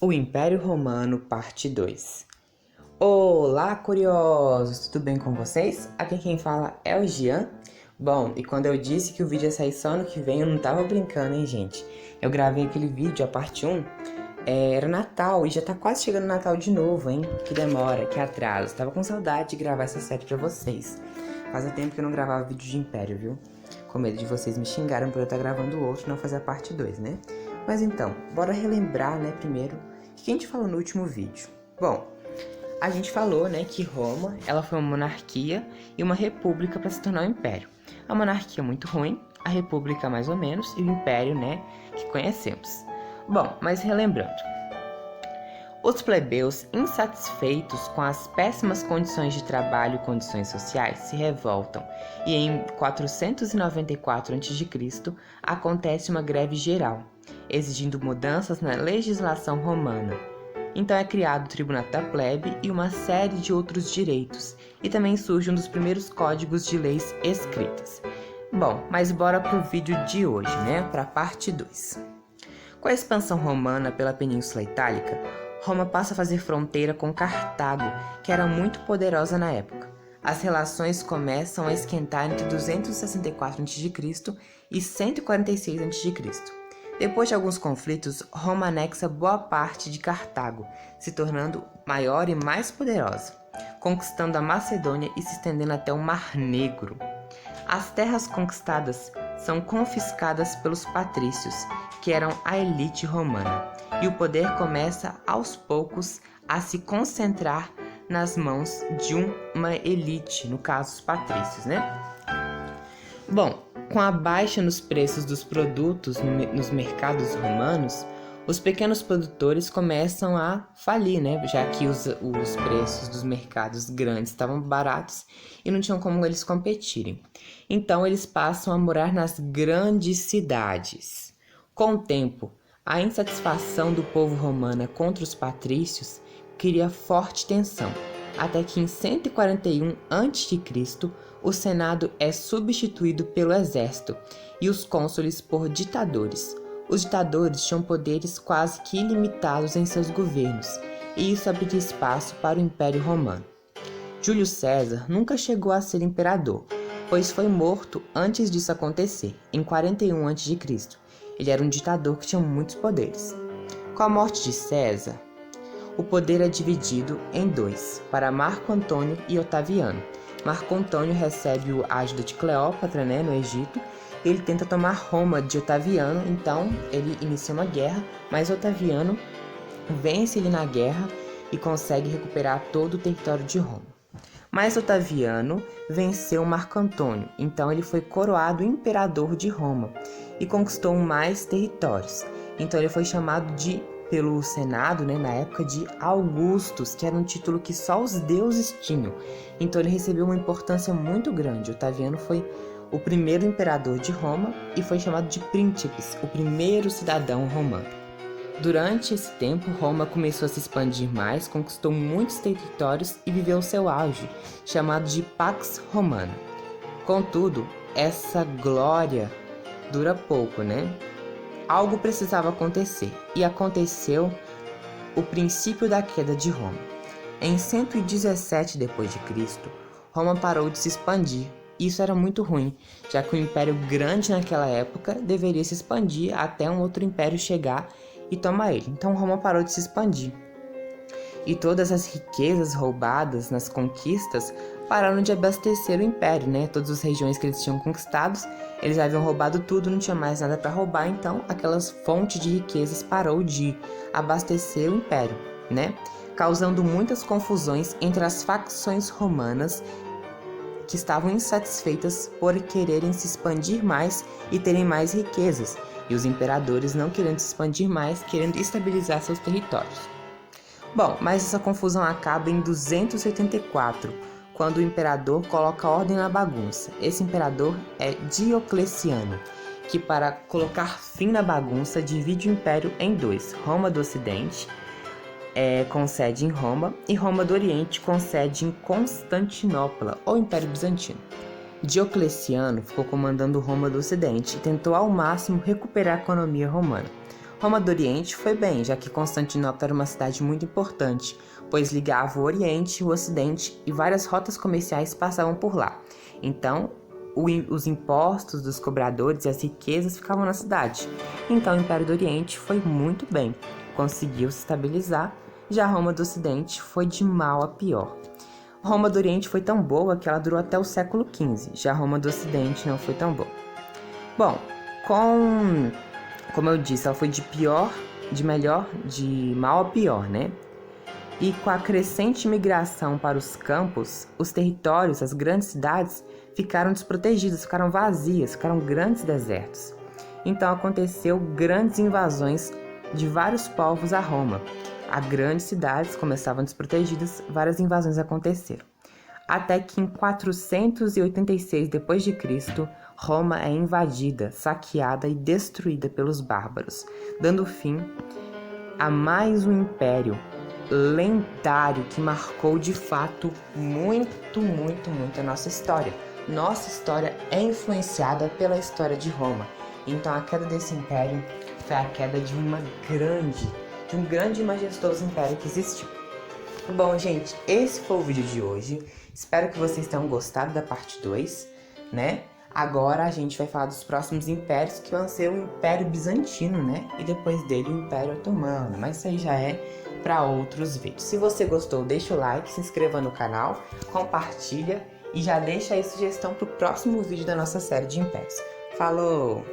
O Império Romano, parte 2. Olá, curiosos! Tudo bem com vocês? Aqui quem fala é o Gian. Bom, e quando eu disse que o vídeo ia sair só ano que vem, eu não tava brincando, hein, gente? Eu gravei aquele vídeo, a parte 1, era Natal, e já tá quase chegando Natal de novo, hein? Que demora, que atraso. Tava com saudade de gravar essa série pra vocês. Fazia tempo que eu não gravava vídeo de Império, viu? Com medo de vocês me xingarem por eu estar gravando outro e não fazer a parte 2, né? Mas então, bora relembrar, né, primeiro, o que a gente falou no último vídeo. Bom, a gente falou, né, que Roma, ela foi uma monarquia e uma república para se tornar um império. A monarquia muito ruim, a república mais ou menos e o império, né, que conhecemos. Bom, mas relembrando. Os plebeus, insatisfeitos com as péssimas condições de trabalho e condições sociais, se revoltam e em 494 a.C. acontece uma greve geral, exigindo mudanças na legislação romana. Então é criado o Tribunato da Plebe e uma série de outros direitos, e também surge um dos primeiros códigos de leis escritas. Bom, mas bora pro vídeo de hoje, né, para a parte 2. Com a expansão romana pela Península Itálica, Roma passa a fazer fronteira com Cartago, que era muito poderosa na época. As relações começam a esquentar entre 264 a.C. e 146 a.C. Depois de alguns conflitos, Roma anexa boa parte de Cartago, se tornando maior e mais poderosa, conquistando a Macedônia e se estendendo até o Mar Negro. As terras conquistadas são confiscadas pelos patrícios, que eram a elite romana, e o poder começa aos poucos a se concentrar nas mãos de uma elite, no caso os patrícios, né? Bom, com a baixa nos preços dos produtos nos mercados romanos, os pequenos produtores começam a falir, né? Já que os preços dos mercados grandes estavam baratos e não tinham como eles competirem. Então, eles passam a morar nas grandes cidades. Com o tempo, a insatisfação do povo romano contra os patrícios cria forte tensão, até que em 141 a.C., o Senado é substituído pelo exército e os cônsules por ditadores. Os ditadores tinham poderes quase que ilimitados em seus governos, e isso abria espaço para o Império Romano. Júlio César nunca chegou a ser imperador, pois foi morto antes disso acontecer, em 41 a.C. Ele era um ditador que tinha muitos poderes. Com a morte de César, o poder é dividido em dois, para Marco Antônio e Otaviano. Marco Antônio recebe a ajuda de Cleópatra, né, no Egito. Ele tenta tomar Roma de Otaviano, então ele inicia uma guerra, mas Otaviano vence ele na guerra e consegue recuperar todo o território de Roma. Mas Otaviano venceu Marco Antônio, então ele foi coroado imperador de Roma e conquistou mais territórios. Então ele foi chamado pelo Senado, né, na época, de Augustus, que era um título que só os deuses tinham. Então ele recebeu uma importância muito grande. Otaviano foi o primeiro imperador de Roma e foi chamado de príncipes, o primeiro cidadão romano. Durante esse tempo, Roma começou a se expandir mais, conquistou muitos territórios e viveu seu auge, chamado de Pax Romana. Contudo, essa glória dura pouco, né? Algo precisava acontecer, e aconteceu o princípio da queda de Roma. Em 117 d.C., Roma parou de se expandir. Isso era muito ruim, já que um império grande naquela época deveria se expandir até um outro império chegar e tomar ele. Então Roma parou de se expandir. E todas as riquezas roubadas nas conquistas pararam de abastecer o império, né? Todas as regiões que eles tinham conquistados, eles haviam roubado tudo, não tinha mais nada para roubar, então aquelas fontes de riquezas parou de abastecer o império, né? Causando muitas confusões entre as facções romanas que estavam insatisfeitas por quererem se expandir mais e terem mais riquezas, e os imperadores não querendo se expandir mais, querendo estabilizar seus territórios. Bom, mas essa confusão acaba em 284, quando o imperador coloca ordem na bagunça. Esse imperador é Diocleciano, que para colocar fim na bagunça divide o império em dois. Roma do Ocidente com sede em Roma e Roma do Oriente com sede em Constantinopla, ou Império Bizantino. Diocleciano ficou comandando Roma do Ocidente e tentou ao máximo recuperar a economia romana. Roma do Oriente foi bem, já que Constantinopla era uma cidade muito importante, pois ligava o Oriente e o Ocidente e várias rotas comerciais passavam por lá. Então, os impostos dos cobradores e as riquezas ficavam na cidade. Então, o Império do Oriente foi muito bem, conseguiu se estabilizar, já Roma do Ocidente foi de mal a pior. Roma do Oriente foi tão boa que ela durou até o século XV, já Roma do Ocidente não foi tão boa. Bom, como eu disse, ela foi de mal a pior, né? E com a crescente migração para os campos, os territórios, as grandes cidades ficaram desprotegidas, ficaram vazias, ficaram grandes desertos. Então aconteceu grandes invasões de vários povos a Roma. As grandes cidades começavam desprotegidas, várias invasões aconteceram. Até que em 486 d.C., Roma é invadida, saqueada e destruída pelos bárbaros, dando fim a mais um império lendário que marcou de fato muito a nossa história. Nossa história é influenciada pela história de Roma. Então a queda desse império foi a queda de um grande e majestoso império que existiu. Bom, gente, esse foi o vídeo de hoje. Espero que vocês tenham gostado da parte 2, né? Agora a gente vai falar dos próximos impérios, que vão ser o Império Bizantino, né? E depois dele o Império Otomano, mas isso aí já é para outros vídeos. Se você gostou, deixa o like, se inscreva no canal, compartilha e já deixa aí sugestão para o próximo vídeo da nossa série de impérios. Falou!